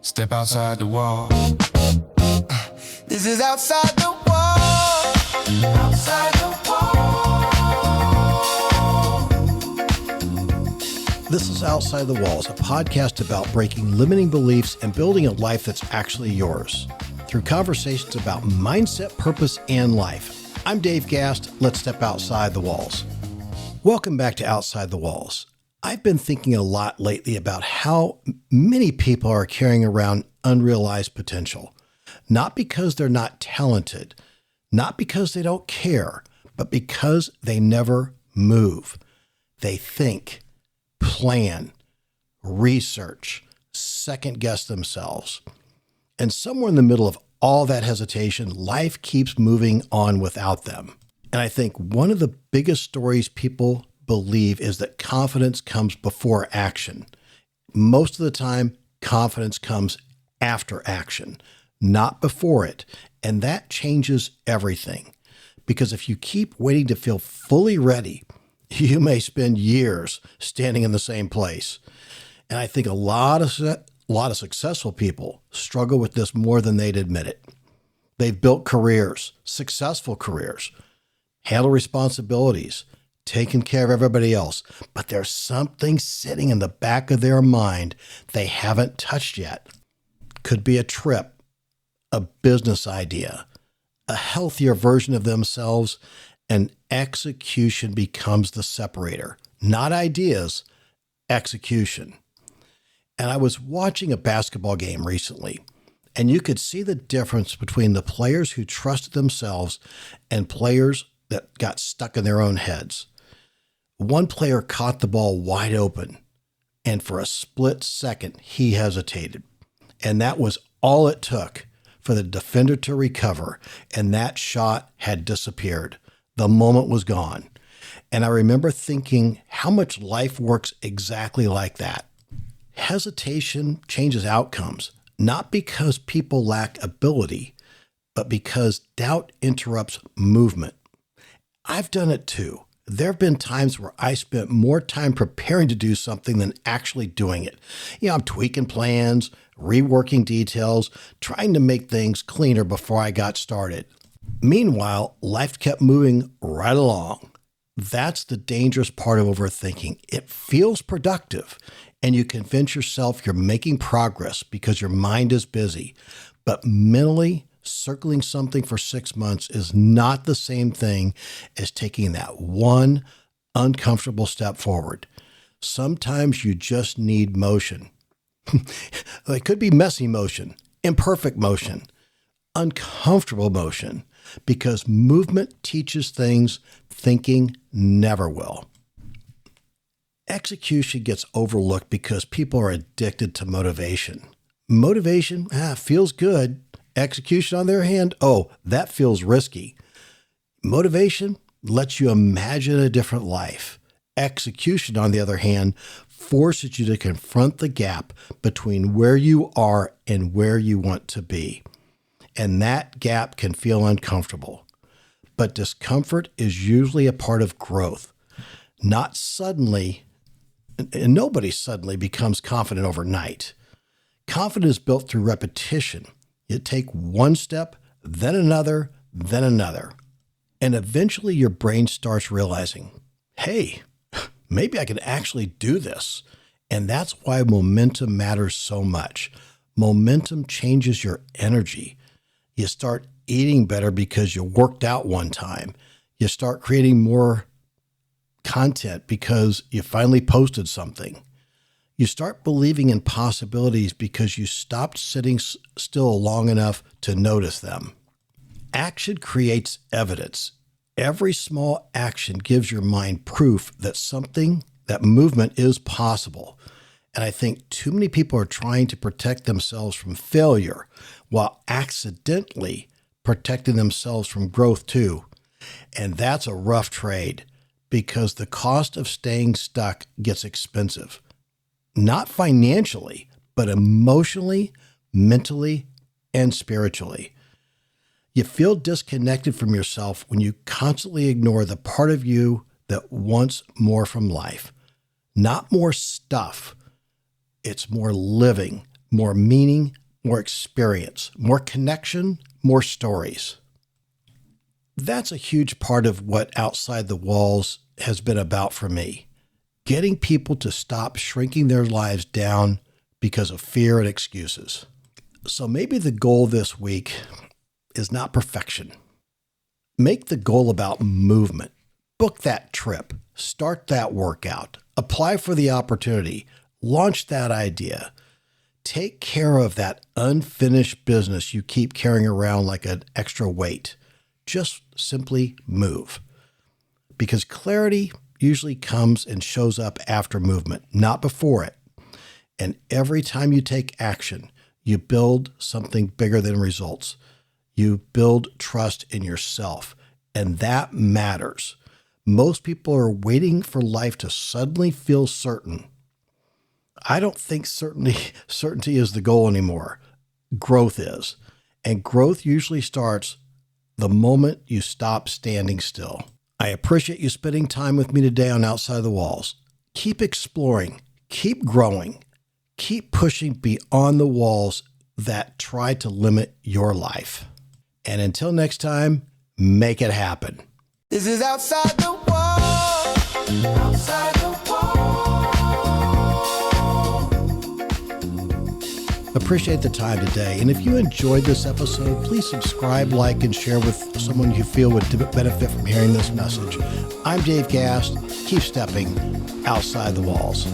Step outside the wall. This is outside the wall. Outside the wall. This is Outside the Walls, a podcast about breaking limiting beliefs and building a life that's actually yours. Through conversations about mindset, purpose, and life. I'm Dave Gast. Let's step outside the walls. Welcome back to Outside the Walls. I've been thinking a lot lately about how many people are carrying around unrealized potential. Not because they're not talented, not because they don't care, but because they never move. They think, plan, research, second guess themselves. And somewhere in the middle of all that hesitation, life keeps moving on without them. And I think one of the biggest stories people believe is that confidence comes before action. Most of the time, confidence comes after action, not before it. And that changes everything. Because if you keep waiting to feel fully ready, you may spend years standing in the same place. And I think a lot of successful people struggle with this more than they'd admit it. They've built careers, successful careers, handle responsibilities, taken care of everybody else, but there's something sitting in the back of their mind they haven't touched yet. Could be a trip, a business idea, a healthier version of themselves, and execution becomes the separator. Not ideas, execution. And I was watching a basketball game recently, and you could see the difference between the players who trusted themselves and players that got stuck in their own heads. One player caught the ball wide open, and for a split second, he hesitated. And that was all it took for the defender to recover, and that shot had disappeared. The moment was gone. And I remember thinking how much life works exactly like that. Hesitation changes outcomes, not because people lack ability, but because doubt interrupts movement. I've done it too. There have been times where I spent more time preparing to do something than actually doing it. I'm tweaking plans, reworking details, trying to make things cleaner before I got started. Meanwhile, life kept moving right along. That's the dangerous part of overthinking. It feels productive, and you convince yourself you're making progress because your mind is busy. But mentally, circling something for 6 months is not the same thing as taking that one uncomfortable step forward. Sometimes you just need motion. It could be messy motion, imperfect motion, uncomfortable motion, because movement teaches things thinking never will. Execution gets overlooked because people are addicted to motivation. Motivation feels good. Execution, on the other hand, that feels risky. Motivation lets you imagine a different life. Execution, on the other hand, forces you to confront the gap between where you are and where you want to be. And that gap can feel uncomfortable. But discomfort is usually a part of growth. Not suddenly, and nobody suddenly becomes confident overnight. Confidence is built through repetition. You take one step, then another, then another. And eventually your brain starts realizing, hey, maybe I can actually do this. And that's why momentum matters so much. Momentum changes your energy. You start eating better because you worked out one time. You start creating more content because you finally posted something. You start believing in possibilities because you stopped sitting still long enough to notice them. Action creates evidence. Every small action gives your mind proof that movement is possible. And I think too many people are trying to protect themselves from failure while accidentally protecting themselves from growth too. And that's a rough trade because the cost of staying stuck gets expensive. Not financially, but emotionally, mentally, and spiritually. You feel disconnected from yourself when you constantly ignore the part of you that wants more from life. Not more stuff. It's more living, more meaning, more experience, more connection, more stories. That's a huge part of what Outside the Walls has been about for me. Getting people to stop shrinking their lives down because of fear and excuses. So maybe the goal this week is not perfection. Make the goal about movement. Book that trip. Start that workout. Apply for the opportunity. Launch that idea. Take care of that unfinished business you keep carrying around like an extra weight. Just simply move. Because clarity usually comes and shows up after movement, not before it. And every time you take action, you build something bigger than results. You build trust in yourself, and that matters. Most people are waiting for life to suddenly feel certain. I don't think certainty is the goal anymore. Growth is. And growth usually starts the moment you stop standing still. I appreciate you spending time with me today on Outside the Walls. Keep exploring, keep growing, keep pushing beyond the walls that try to limit your life. And until next time, make it happen. This is outside the wall. Outside the wall. Appreciate the time today. And if you enjoyed this episode, please subscribe, like, and share with someone you feel would benefit from hearing this message. I'm Dave Gast. Keep stepping outside the walls.